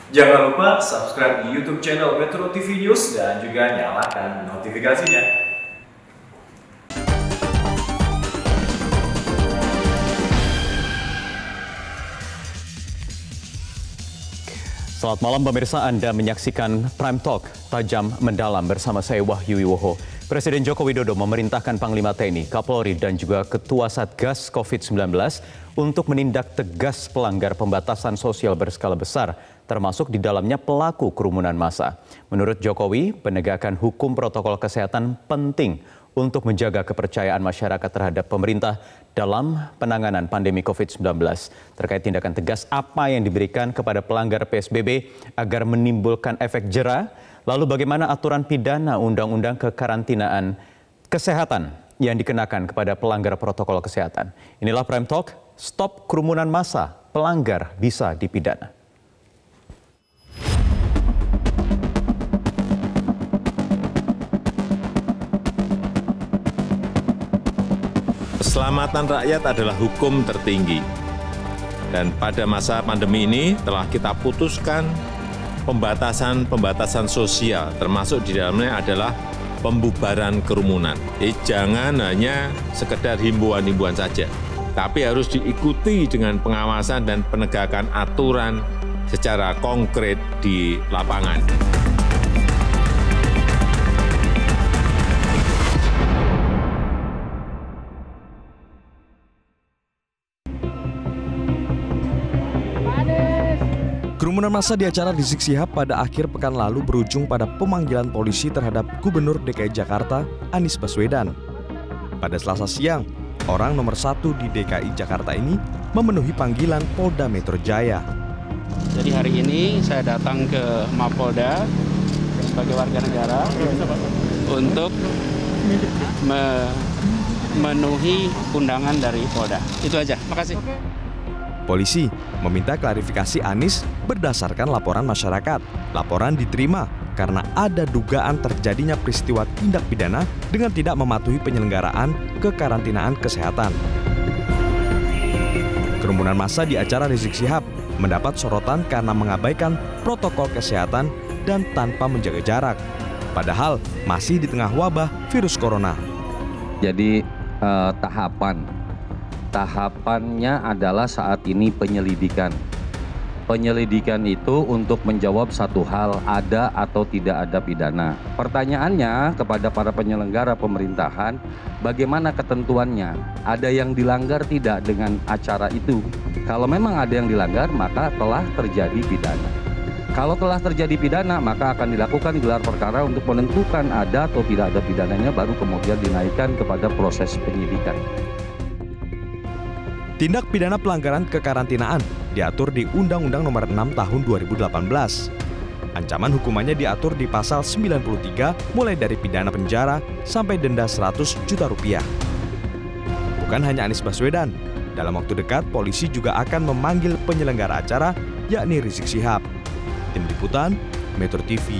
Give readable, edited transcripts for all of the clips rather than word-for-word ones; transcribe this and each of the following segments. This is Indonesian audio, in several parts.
Jangan lupa subscribe di YouTube channel Metro TV News dan juga nyalakan notifikasinya. Selamat malam pemirsa, Anda menyaksikan Prime Talk Tajam Mendalam bersama saya Wahyu Wiwoho. Presiden Joko Widodo memerintahkan Panglima TNI, Kapolri dan juga Ketua Satgas COVID-19 untuk menindak tegas pelanggar pembatasan sosial berskala besar, termasuk di dalamnya pelaku kerumunan massa. Menurut Jokowi, penegakan hukum protokol kesehatan penting untuk menjaga kepercayaan masyarakat terhadap pemerintah dalam penanganan pandemi COVID-19. Terkait tindakan tegas apa yang diberikan kepada pelanggar PSBB agar menimbulkan efek jera, lalu bagaimana aturan pidana Undang-Undang Kekarantinaan Kesehatan yang dikenakan kepada pelanggar protokol kesehatan. Inilah Prime Talk, stop kerumunan massa, pelanggar bisa dipidana. Keselamatan rakyat adalah hukum tertinggi. Dan pada masa pandemi ini telah kita putuskan pembatasan sosial, termasuk di dalamnya adalah pembubaran kerumunan. Jadi jangan hanya sekedar himbauan-himbauan saja, tapi harus diikuti dengan pengawasan dan penegakan aturan secara konkret di lapangan. Kerumunan massa di acara Rizik Syihab pada akhir pekan lalu berujung pada pemanggilan polisi terhadap Gubernur DKI Jakarta, Anies Baswedan. Pada Selasa siang, orang nomor 1 di DKI Jakarta ini memenuhi panggilan Polda Metro Jaya. Jadi hari ini saya datang ke Mapolda sebagai warga negara untuk memenuhi undangan dari Polda. Itu aja, makasih. Polisi meminta klarifikasi Anies berdasarkan laporan masyarakat. Laporan diterima karena ada dugaan terjadinya peristiwa tindak pidana dengan tidak mematuhi penyelenggaraan kekarantinaan kesehatan. Kerumunan massa di acara Rizik Syihab mendapat sorotan karena mengabaikan protokol kesehatan dan tanpa menjaga jarak. Padahal masih di tengah wabah virus corona. Jadi tahapannya adalah saat ini penyelidikan. Penyelidikan itu untuk menjawab satu hal, ada atau tidak ada pidana. Pertanyaannya kepada para penyelenggara pemerintahan, bagaimana ketentuannya? Ada yang dilanggar tidak dengan acara itu? Kalau memang ada yang dilanggar, maka telah terjadi pidana. Kalau telah terjadi pidana, maka akan dilakukan gelar perkara untuk menentukan ada atau tidak ada pidananya, baru kemudian dinaikkan kepada proses penyidikan. Tindak pidana pelanggaran kekarantinaan diatur di Undang-Undang Nomor 6 Tahun 2018. Ancaman hukumannya diatur di Pasal 93 mulai dari pidana penjara sampai denda 100 juta rupiah. Bukan hanya Anies Baswedan, dalam waktu dekat polisi juga akan memanggil penyelenggara acara yakni Rizik Syihab. Tim Liputan, Metro TV.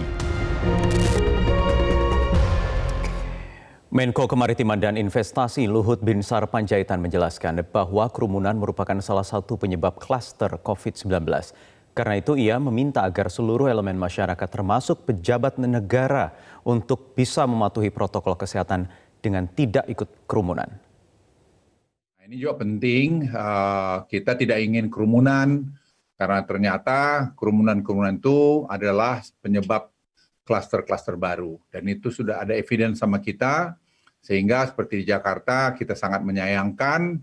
Menko Kemaritiman dan Investasi Luhut Binsar Panjaitan menjelaskan bahwa kerumunan merupakan salah satu penyebab klaster COVID-19. Karena itu ia meminta agar seluruh elemen masyarakat termasuk pejabat negara untuk bisa mematuhi protokol kesehatan dengan tidak ikut kerumunan. Ini juga penting, kita tidak ingin kerumunan karena ternyata kerumunan itu adalah penyebab klaster-klaster baru, dan itu sudah ada evidence sama kita, sehingga seperti di Jakarta kita sangat menyayangkan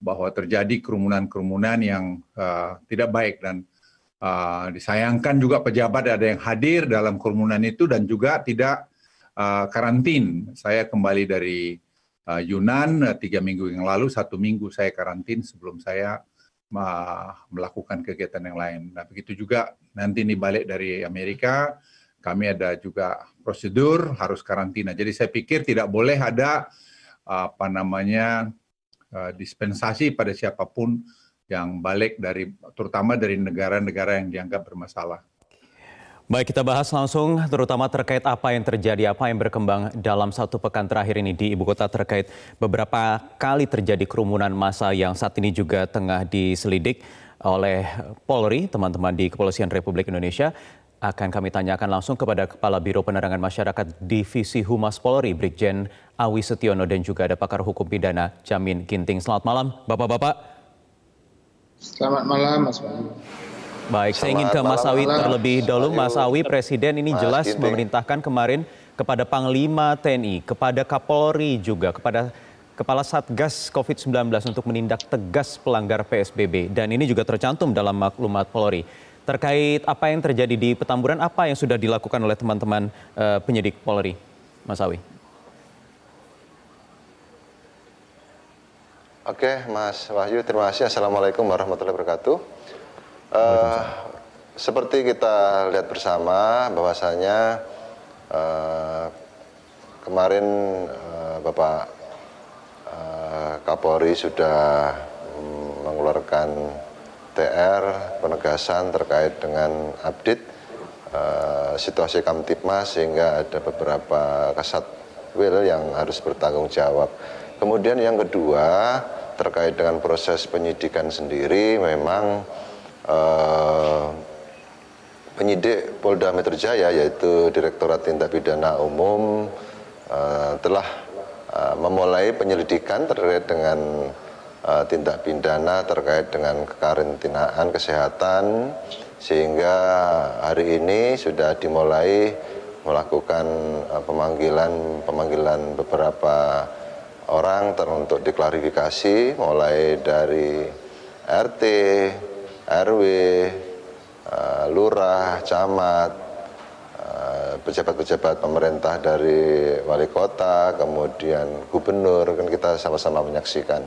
bahwa terjadi kerumunan-kerumunan yang tidak baik, dan disayangkan juga pejabat ada yang hadir dalam kerumunan itu dan juga tidak karantin. Saya kembali dari Yunan 3 minggu yang lalu, 1 minggu saya karantin sebelum saya melakukan kegiatan yang lain. Nah, begitu juga nanti ini balik dari Amerika, kami ada juga prosedur harus karantina. Jadi saya pikir tidak boleh ada dispensasi pada siapapun yang balik dari, terutama dari negara-negara yang dianggap bermasalah. Baik, kita bahas langsung terutama terkait apa yang terjadi, apa yang berkembang dalam 1 pekan terakhir ini di Ibu Kota terkait beberapa kali terjadi kerumunan massa yang saat ini juga tengah diselidik. oleh Polri, teman-teman di Kepolisian Republik Indonesia. Akan kami tanyakan langsung kepada Kepala Biro Penerangan Masyarakat Divisi Humas Polri, Brigjen Awi Setiono, dan juga ada pakar hukum pidana Jamin Ginting. Selamat malam, Bapak-Bapak. Selamat malam, Mas Wahyu. Baik, saya ingin ke Mas Awi terlebih dahulu. Mas Awi, Presiden ini jelas memerintahkan kemarin kepada Panglima TNI, kepada Kapolri juga, kepada Kepala Satgas COVID-19 untuk menindak tegas pelanggar PSBB. Dan ini juga tercantum dalam maklumat Polri. Terkait apa yang terjadi di Petamburan, apa yang sudah dilakukan oleh teman-teman penyidik Polri, Mas Awi? Oke, Mas Wahyu, terima kasih. Assalamualaikum warahmatullahi wabarakatuh. Seperti kita lihat bersama bahwasanya kemarin Bapak Kapolri sudah mengeluarkan TR penegasan terkait dengan update situasi Kamtipmas, sehingga ada beberapa kasatwil yang harus bertanggung jawab. Kemudian yang kedua terkait dengan proses penyidikan sendiri, memang penyidik Polda Metro Jaya yaitu Direktorat Tindak Pidana Umum telah memulai penyelidikan terkait dengan tindak pidana terkait dengan kekarantinaan kesehatan, sehingga hari ini sudah dimulai melakukan pemanggilan beberapa orang untuk diklarifikasi, mulai dari RT, RW, lurah, camat, pejabat-pejabat pemerintah dari wali kota, kemudian gubernur, kan kita sama-sama menyaksikan.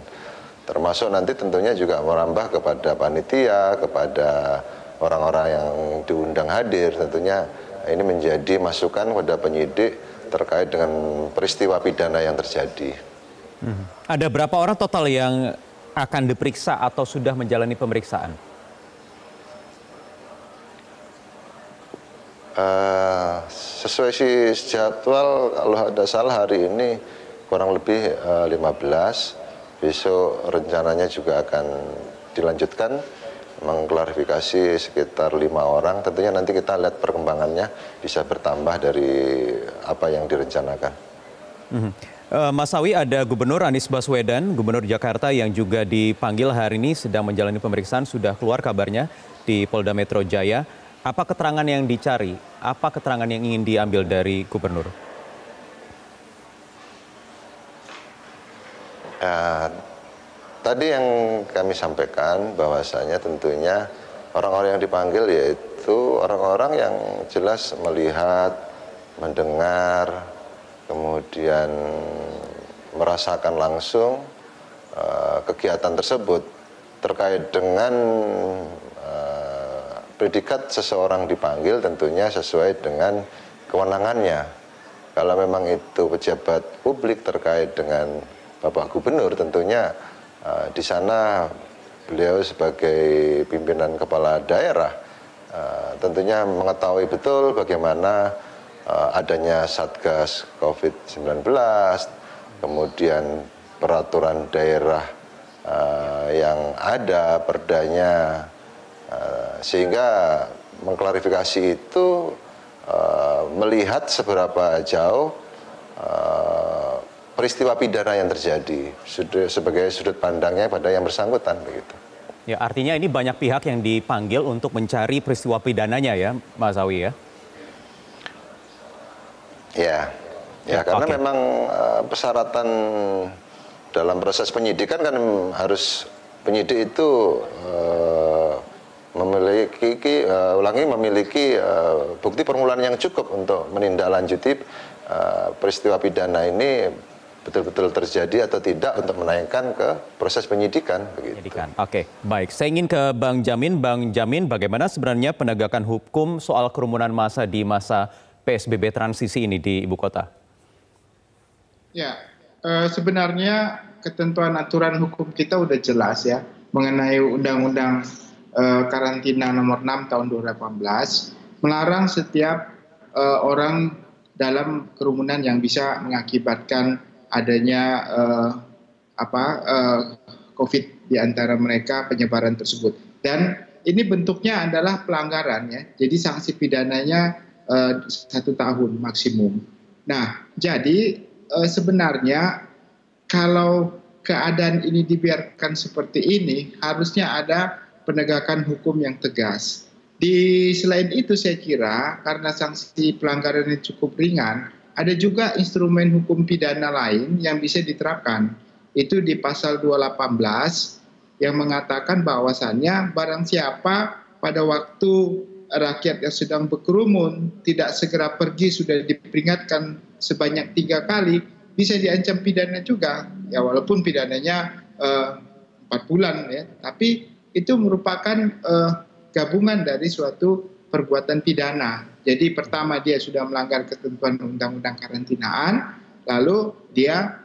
Termasuk nanti tentunya juga merambah kepada panitia, kepada orang-orang yang diundang hadir. Tentunya ini menjadi masukan kepada penyidik terkait dengan peristiwa pidana yang terjadi. Ada berapa orang total yang akan diperiksa atau sudah menjalani pemeriksaan? Sesuai jadwal, kalau ada salah hari ini kurang lebih 15. Besok rencananya juga akan dilanjutkan mengklarifikasi sekitar 5 orang. Tentunya nanti kita lihat perkembangannya, bisa bertambah dari apa yang direncanakan. Mas Awi, ada Gubernur Anies Baswedan, Gubernur Jakarta yang juga dipanggil hari ini sedang menjalani pemeriksaan, sudah keluar kabarnya di Polda Metro Jaya. Apa keterangan yang dicari? Apa keterangan yang ingin diambil dari Gubernur? Tadi yang kami sampaikan bahwasanya tentunya orang-orang yang dipanggil yaitu orang-orang yang jelas melihat, mendengar, kemudian merasakan langsung kegiatan tersebut terkait dengan predikat seseorang dipanggil, tentunya sesuai dengan kewenangannya. Kalau memang itu pejabat publik terkait dengan Bapak Gubernur, tentunya di sana beliau sebagai pimpinan kepala daerah tentunya mengetahui betul bagaimana adanya Satgas COVID-19, kemudian peraturan daerah yang ada, perdanya, sehingga mengklarifikasi itu melihat seberapa jauh peristiwa pidana yang terjadi sebagai sudut pandangnya pada yang bersangkutan, begitu. Ya, artinya ini banyak pihak yang dipanggil untuk mencari peristiwa pidananya ya, Mas Awi ya? Ya, karena memang persyaratan dalam proses penyidikan kan harus penyidik itu memiliki bukti permulaan yang cukup untuk menindaklanjuti peristiwa pidana ini betul-betul terjadi atau tidak untuk menaikkan ke proses penyidikan. Oke, baik. Saya ingin ke Bang Jamin. Bang Jamin, bagaimana sebenarnya penegakan hukum soal kerumunan massa di masa PSBB transisi ini di Ibu Kota? Ya, sebenarnya ketentuan aturan hukum kita udah jelas ya mengenai Undang-Undang Karantina Nomor 6 Tahun 2018 melarang setiap orang dalam kerumunan yang bisa mengakibatkan adanya COVID di antara mereka, penyebaran tersebut. Dan ini bentuknya adalah pelanggaran ya. Jadi sanksi pidananya 1 tahun maksimum. Nah, jadi sebenarnya kalau keadaan ini dibiarkan seperti ini, harusnya ada penegakan hukum yang tegas. Selain itu saya kira karena sanksi pelanggaran ini cukup ringan, ada juga instrumen hukum pidana lain yang bisa diterapkan. Itu di pasal 218 yang mengatakan bahwasannya barang siapa pada waktu rakyat yang sedang berkerumun tidak segera pergi sudah diperingatkan sebanyak 3 kali, bisa diancam pidana juga. Ya walaupun pidananya 4 bulan ya, tapi itu merupakan gabungan dari suatu perbuatan pidana. Jadi pertama dia sudah melanggar ketentuan undang-undang karantinaan, lalu dia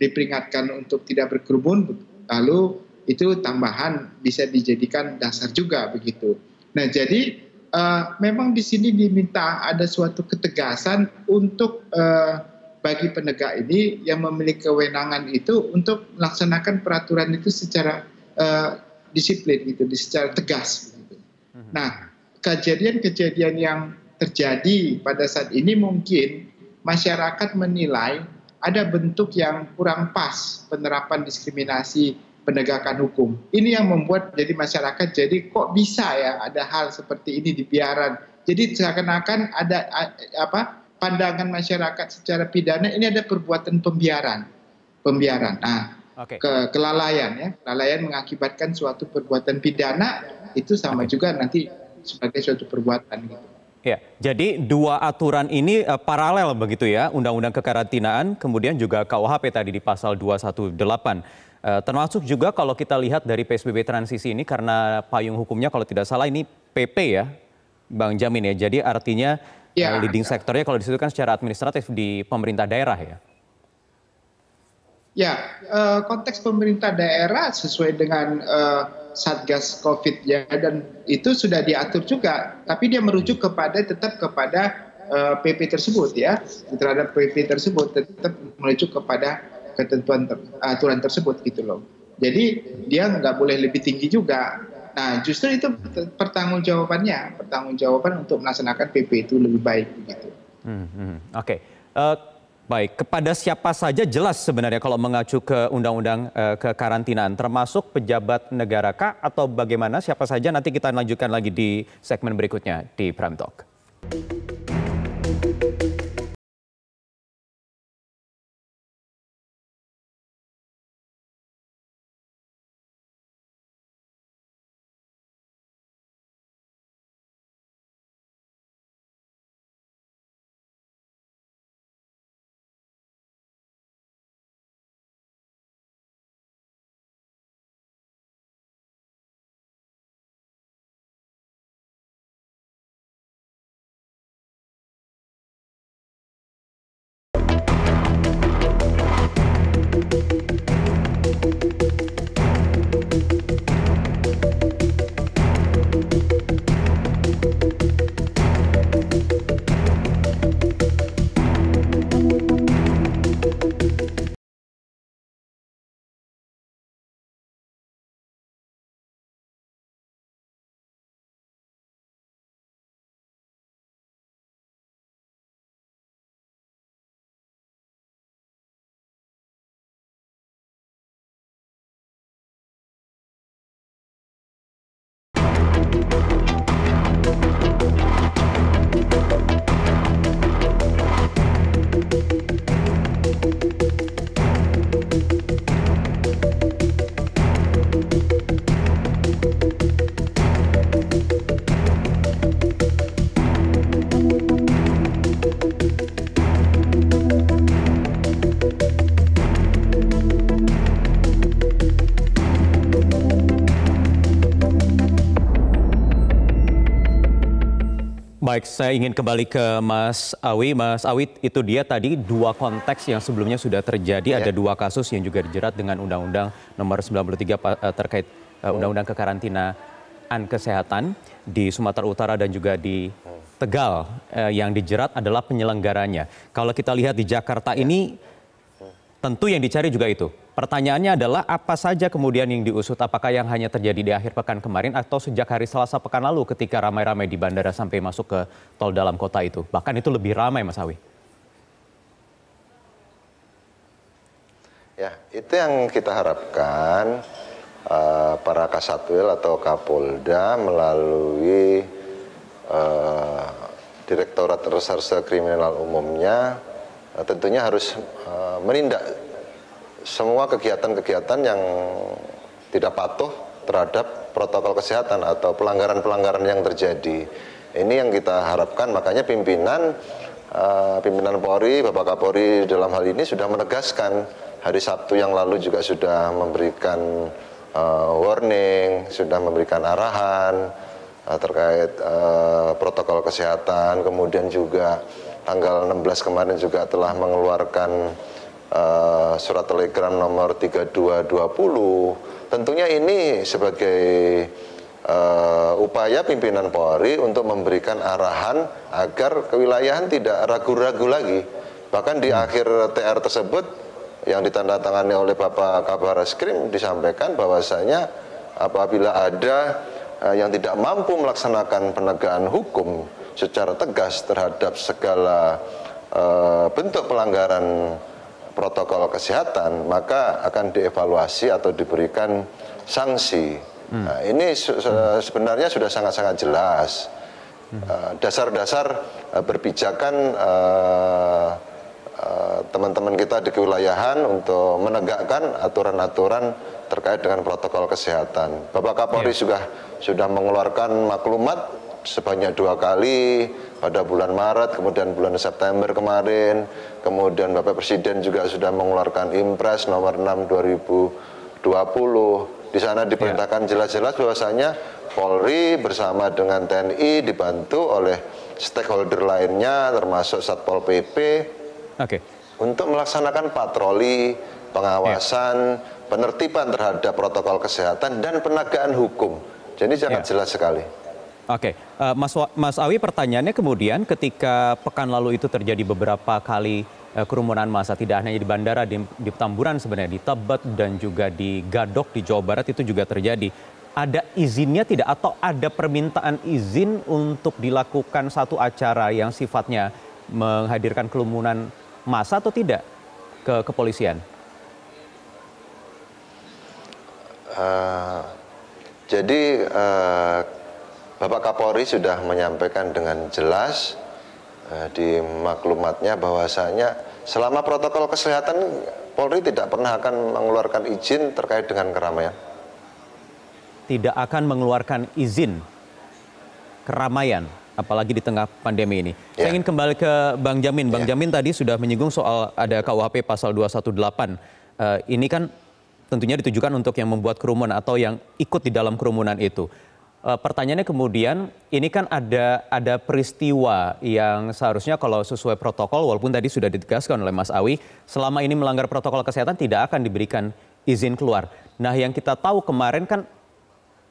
diperingatkan untuk tidak berkerumun, lalu itu tambahan bisa dijadikan dasar juga begitu. Nah jadi memang di sini diminta ada suatu ketegasan untuk bagi penegak ini yang memiliki kewenangan itu untuk melaksanakan peraturan itu secara disiplin gitu, secara tegas. Gitu. Nah kejadian-kejadian yang terjadi pada saat ini mungkin masyarakat menilai ada bentuk yang kurang pas penerapan diskriminasi penegakan hukum. Ini yang membuat jadi masyarakat jadi kok bisa ya ada hal seperti ini dibiarkan. Jadi seakan-akan ada pandangan masyarakat secara pidana ini ada perbuatan pembiaran. Nah, kelalaian ya, kelalaian mengakibatkan suatu perbuatan pidana itu sama juga nanti sebagai suatu perbuatan gitu. Ya, jadi 2 aturan ini paralel begitu ya, Undang-Undang Kekarantinaan, kemudian juga KUHP tadi di pasal 218. Termasuk juga kalau kita lihat dari PSBB transisi ini karena payung hukumnya kalau tidak salah ini PP ya, Bang Jamin ya. Jadi artinya leading sektornya kalau disitu kan secara administratif di pemerintah daerah ya. Ya, konteks pemerintah daerah sesuai dengan Satgas COVID ya, dan itu sudah diatur juga, tapi dia merujuk tetap kepada PP tersebut ya, terhadap PP tersebut tetap merujuk kepada ketentuan aturan tersebut gitu loh. Jadi dia nggak boleh lebih tinggi juga. Nah justru itu pertanggungjawaban untuk melaksanakan PP itu lebih baik begitu. Baik, kepada siapa saja jelas sebenarnya kalau mengacu ke Undang-Undang Kekarantinaan, termasuk pejabat negara kah atau bagaimana, siapa saja, nanti kita lanjutkan lagi di segmen berikutnya di Prime Talk. Baik, saya ingin kembali ke Mas Awi. Mas Awi, itu dia tadi 2 konteks yang sebelumnya sudah terjadi. Ada 2 kasus yang juga dijerat dengan Undang-Undang Nomor 93 terkait Undang-Undang Kekarantinaan Kesehatan di Sumatera Utara dan juga di Tegal. Yang dijerat adalah penyelenggaranya. Kalau kita lihat di Jakarta ini tentu yang dicari juga itu. Pertanyaannya adalah apa saja kemudian yang diusut, apakah yang hanya terjadi di akhir pekan kemarin atau sejak hari Selasa pekan lalu ketika ramai-ramai di bandara sampai masuk ke tol dalam kota itu. Bahkan itu lebih ramai, Mas Awi. Ya, itu yang kita harapkan para Kasatwil atau Kapolda melalui Direktorat Reserse Kriminal Umumnya tentunya harus menindak semua kegiatan-kegiatan yang tidak patuh terhadap protokol kesehatan atau pelanggaran-pelanggaran yang terjadi. Ini yang kita harapkan, makanya pimpinan Polri, Bapak Kapolri dalam hal ini sudah menegaskan. Hari Sabtu yang lalu juga sudah memberikan warning, sudah memberikan arahan terkait protokol kesehatan. Kemudian juga tanggal 16 kemarin juga telah mengeluarkan surat telegram nomor 3220. Tentunya ini sebagai upaya pimpinan Polri untuk memberikan arahan agar kewilayahan tidak ragu-ragu lagi. Bahkan di akhir TR tersebut yang ditandatangani oleh Bapak Kabar Eskrim disampaikan bahwasanya apabila ada yang tidak mampu melaksanakan penegakan hukum secara tegas terhadap segala bentuk pelanggaran protokol kesehatan, maka akan dievaluasi atau diberikan sanksi. Nah, ini sebenarnya sudah sangat-sangat jelas. Dasar-dasar berpijakan teman-teman kita di kewilayahan untuk menegakkan aturan-aturan terkait dengan protokol kesehatan. Bapak Kapolri sudah mengeluarkan maklumat sebanyak 2 kali pada bulan Maret, kemudian bulan September kemarin, kemudian Bapak Presiden juga sudah mengeluarkan Impres nomor 6 2020. Di sana diperintahkan jelas-jelas bahwasanya Polri bersama dengan TNI dibantu oleh stakeholder lainnya termasuk Satpol PP untuk melaksanakan patroli, pengawasan, penertiban terhadap protokol kesehatan dan penegakan hukum. Jadi sangat jelas sekali. Oke, Mas Awi, pertanyaannya kemudian ketika pekan lalu itu terjadi beberapa kali kerumunan massa, tidak hanya di bandara, di Petamburan sebenarnya, di Tebet dan juga di Gadok di Jawa Barat itu juga terjadi. Ada izinnya tidak atau ada permintaan izin untuk dilakukan satu acara yang sifatnya menghadirkan kerumunan massa atau tidak ke kepolisian? Jadi Bapak Kapolri sudah menyampaikan dengan jelas di maklumatnya bahwasanya selama protokol kesehatan Polri tidak pernah akan mengeluarkan izin terkait dengan keramaian. Tidak akan mengeluarkan izin keramaian, apalagi di tengah pandemi ini. Saya ingin kembali ke Bang Jamin. Bang Jamin tadi sudah menyinggung soal ada KUHP pasal 218. Ini kan tentunya ditujukan untuk yang membuat kerumunan atau yang ikut di dalam kerumunan itu. Pertanyaannya kemudian, ini kan ada peristiwa yang seharusnya kalau sesuai protokol, walaupun tadi sudah ditegaskan oleh Mas Awi, selama ini melanggar protokol kesehatan tidak akan diberikan izin keluar. Nah, yang kita tahu kemarin kan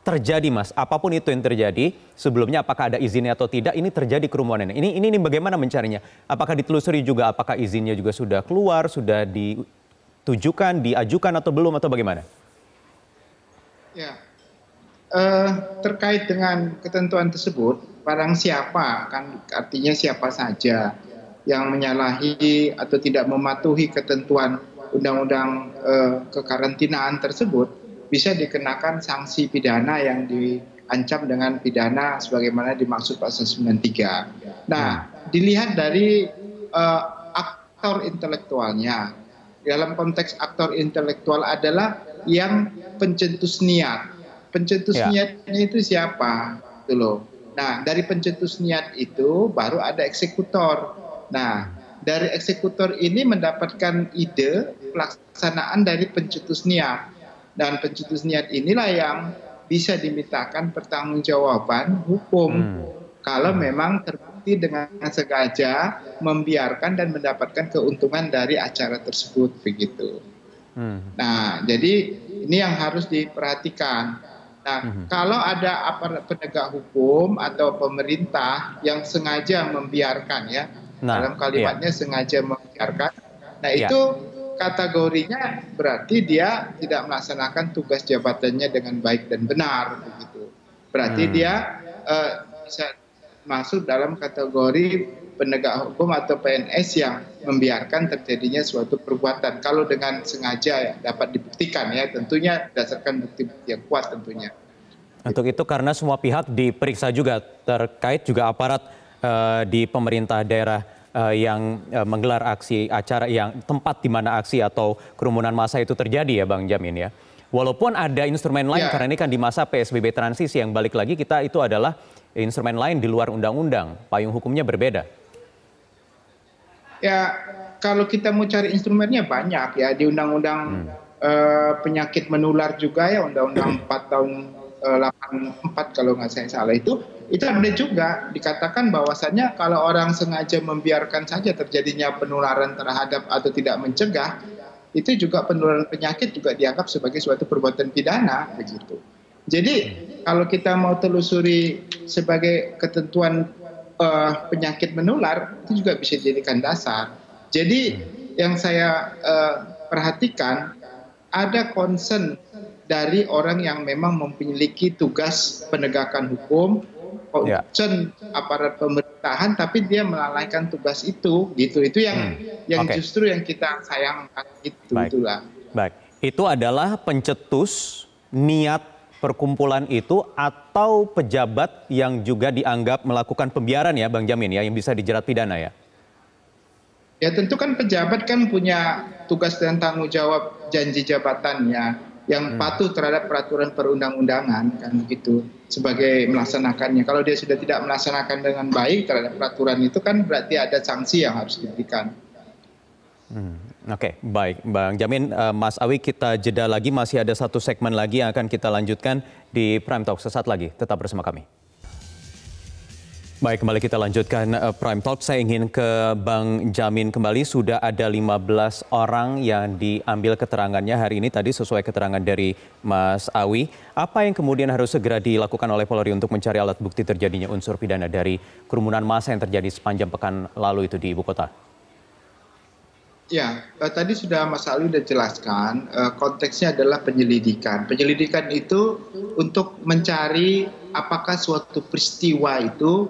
terjadi, Mas, apapun itu yang terjadi, sebelumnya apakah ada izinnya atau tidak, ini terjadi kerumunan. Ini bagaimana mencarinya? Apakah ditelusuri juga, apakah izinnya juga sudah keluar, sudah ditujukan, diajukan atau belum, atau bagaimana? Ya. Terkait dengan ketentuan tersebut, barang siapa, kan artinya siapa saja yang menyalahi atau tidak mematuhi ketentuan undang-undang kekarantinaan tersebut bisa dikenakan sanksi pidana yang diancam dengan pidana sebagaimana dimaksud pasal 93. Nah, dilihat dari aktor intelektualnya. Dalam konteks aktor intelektual adalah yang pencetus niat. Pencetus niatnya itu siapa? Gitu loh. Nah, dari pencetus niat itu baru ada eksekutor. Nah, dari eksekutor ini mendapatkan ide pelaksanaan dari pencetus niat. Dan pencetus niat inilah yang bisa dimintakan pertanggungjawaban hukum kalau memang terbukti dengan sengaja membiarkan dan mendapatkan keuntungan dari acara tersebut, begitu. Nah, jadi ini yang harus diperhatikan. Nah, kalau ada aparat penegak hukum atau pemerintah yang sengaja membiarkan dalam kalimatnya sengaja membiarkan, nah itu kategorinya berarti dia tidak melaksanakan tugas jabatannya dengan baik dan benar, begitu. Berarti dia bisa masuk dalam kategori penegak hukum atau PNS yang membiarkan terjadinya suatu perbuatan. Kalau dengan sengaja ya dapat dibuktikan ya, tentunya berdasarkan bukti-bukti yang kuat tentunya. Untuk itu karena semua pihak diperiksa juga, terkait juga aparat di pemerintah daerah yang menggelar aksi acara yang tempat di mana aksi atau kerumunan massa itu terjadi ya Bang Jamin ya. Walaupun ada instrumen lain karena ini kan di masa PSBB transisi yang balik lagi kita itu adalah instrumen lain di luar undang-undang, payung hukumnya berbeda. Ya kalau kita mau cari instrumennya banyak ya, di undang-undang penyakit menular juga ya, undang-undang 4 tahun 84 kalau nggak saya salah itu ada juga dikatakan bahwasannya kalau orang sengaja membiarkan saja terjadinya penularan terhadap atau tidak mencegah, itu juga penularan penyakit juga dianggap sebagai suatu perbuatan pidana begitu. Jadi kalau kita mau telusuri sebagai ketentuan penyakit menular itu juga bisa dijadikan dasar. Jadi yang saya perhatikan ada concern dari orang yang memang memiliki tugas penegakan hukum, concern aparat pemerintahan, tapi dia melalaikan tugas itu, gitu. Itu yang justru yang kita sayangkan itu. Itulah. Baik, itu adalah pencetus niat perkumpulan itu atau pejabat yang juga dianggap melakukan pembiaran ya, Bang Jamin ya, yang bisa dijerat pidana ya? Ya tentu kan pejabat kan punya tugas dan tanggung jawab janji jabatannya yang patuh terhadap peraturan perundang-undangan kan gitu sebagai melaksanakannya. Kalau dia sudah tidak melaksanakan dengan baik terhadap peraturan itu kan berarti ada sanksi yang harus diberikan. Oke, baik Bang Jamin, Mas Awi kita jeda lagi, masih ada satu segmen lagi yang akan kita lanjutkan di Prime Talk sesaat lagi. Tetap bersama kami. Baik, kembali kita lanjutkan Prime Talk. Saya ingin ke Bang Jamin kembali. Sudah ada 15 orang yang diambil keterangannya hari ini tadi sesuai keterangan dari Mas Awi. Apa yang kemudian harus segera dilakukan oleh Polri untuk mencari alat bukti terjadinya unsur pidana dari kerumunan massa yang terjadi sepanjang pekan lalu itu di ibu kota? Ya, tadi sudah Mas Ali sudah jelaskan, konteksnya adalah penyelidikan. Penyelidikan itu untuk mencari apakah suatu peristiwa itu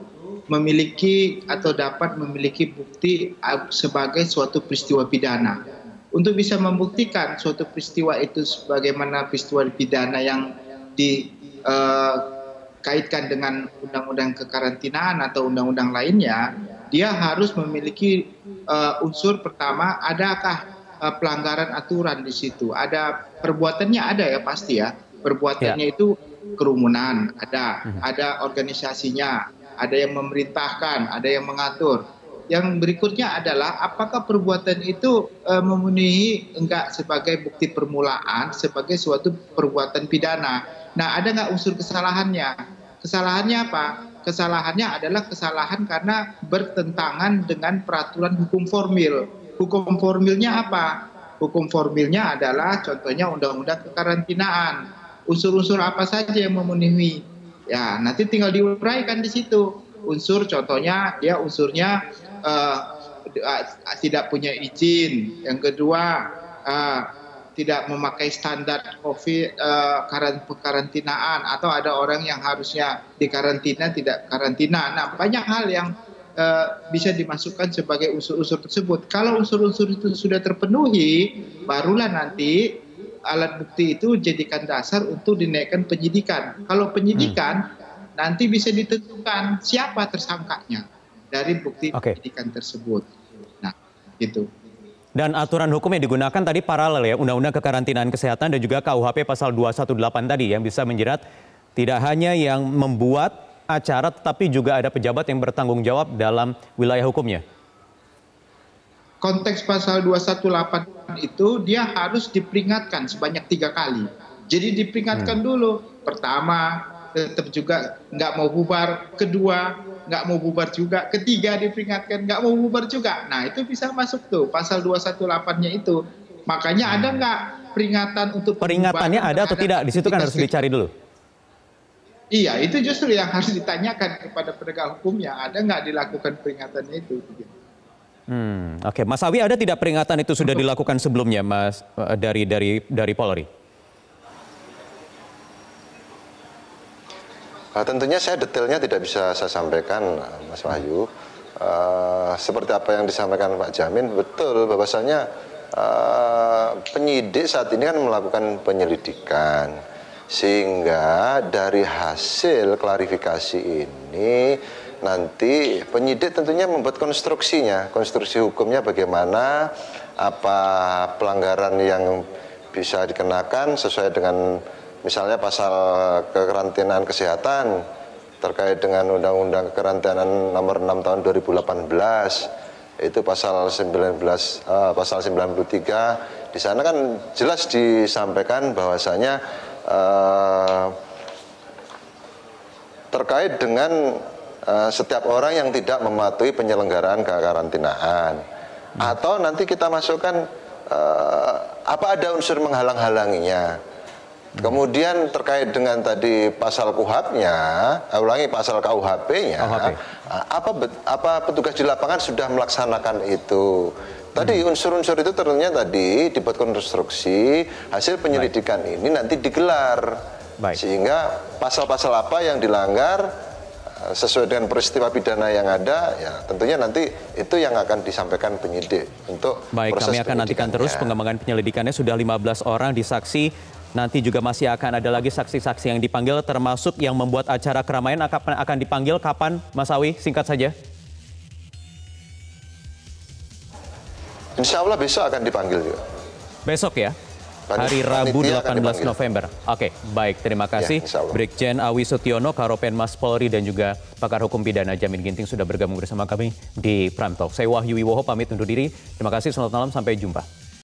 memiliki atau dapat memiliki bukti sebagai suatu peristiwa pidana. Untuk bisa membuktikan suatu peristiwa itu sebagaimana peristiwa pidana yang dikaitkan dengan undang-undang kekarantinaan atau undang-undang lainnya, dia harus memiliki unsur pertama, adakah pelanggaran aturan di situ. Ada perbuatannya ada ya pasti ya. Perbuatannya itu kerumunan, ada organisasinya, ada yang memerintahkan, ada yang mengatur. Yang berikutnya adalah apakah perbuatan itu memenuhi enggak sebagai bukti permulaan, sebagai suatu perbuatan pidana. Nah, ada nggak unsur kesalahannya? Kesalahannya apa? Kesalahannya adalah kesalahan karena bertentangan dengan peraturan hukum formil. Hukum formilnya apa? Hukum formilnya adalah contohnya undang-undang kekarantinaan. Unsur-unsur apa saja yang memenuhi? Ya, nanti tinggal diuraikan di situ. Unsur contohnya dia unsurnya tidak punya izin. Yang kedua tidak memakai standar COVID karantinaan, atau ada orang yang harusnya dikarantina tidak karantina. Nah, banyak hal yang bisa dimasukkan sebagai unsur-unsur tersebut. Kalau unsur-unsur itu sudah terpenuhi, barulah nanti alat bukti itu jadikan dasar untuk dinaikkan penyidikan. Kalau penyidikan nanti bisa ditentukan siapa tersangkanya dari bukti penyidikan tersebut. Nah, gitu. Dan aturan hukum yang digunakan tadi paralel ya, Undang-Undang Kekarantinaan Kesehatan dan juga KUHP pasal 218 tadi yang bisa menjerat tidak hanya yang membuat acara tetapi juga ada pejabat yang bertanggung jawab dalam wilayah hukumnya. Konteks pasal 218 itu dia harus diperingatkan sebanyak 3 kali. Jadi diperingatkan dulu. Pertama, tetap juga nggak mau bubar. Kedua, nggak mau bubar juga. Ketiga, diperingatkan nggak mau bubar juga. Nah, itu bisa masuk tuh pasal 218-nya itu. Makanya ada nggak peringatan untuk peringatannya ada atau tidak? Di situ kan harus dicari dulu. Iya, itu justru yang harus ditanyakan kepada penegak hukumnya. Ada nggak dilakukan peringatannya itu? Oke, Mas Awi, ada tidak peringatan itu sudah dilakukan sebelumnya, Mas, dari Polri? Tentunya saya detailnya tidak bisa saya sampaikan, Mas Wahyu. Seperti apa yang disampaikan Pak Jamin, betul bahwasanya penyidik saat ini kan melakukan penyelidikan, sehingga dari hasil klarifikasi ini nanti penyidik tentunya membuat konstruksinya, konstruksi hukumnya bagaimana, apa pelanggaran yang bisa dikenakan sesuai dengan misalnya pasal kekarantinaan kesehatan terkait dengan Undang-Undang Kekarantinaan Nomor 6 Tahun 2018, itu pasal 93. Di sana kan jelas disampaikan bahwasanya terkait dengan setiap orang yang tidak mematuhi penyelenggaraan kekarantinaan, atau nanti kita masukkan apa ada unsur menghalang-halanginya. Kemudian terkait dengan tadi pasal KUHP-nya, pasal KUHP-nya, apa petugas di lapangan sudah melaksanakan itu. Tadi unsur-unsur itu tentunya tadi dibuat konstruksi, hasil penyelidikan ini nanti digelar. Sehingga pasal-pasal apa yang dilanggar sesuai dengan peristiwa pidana yang ada, ya tentunya nanti itu yang akan disampaikan penyidik untuk proses kami akan nantikan terus pengembangan penyelidikannya. Sudah 15 orang disaksi, nanti juga masih akan ada lagi saksi-saksi yang dipanggil, termasuk yang membuat acara keramaian akan dipanggil kapan, Mas Awi? Singkat saja. Insya Allah besok akan dipanggil juga. Besok ya? Hari Rabu 18 November. Oke, baik. Terima kasih. Ya, Brigjen Awi Sutiono, Karopenmas Polri, dan juga pakar hukum pidana Jamin Ginting sudah bergabung bersama kami di Prime Talk. Saya Wahyu Wiwoho pamit undur diri. Terima kasih, selamat malam, sampai jumpa.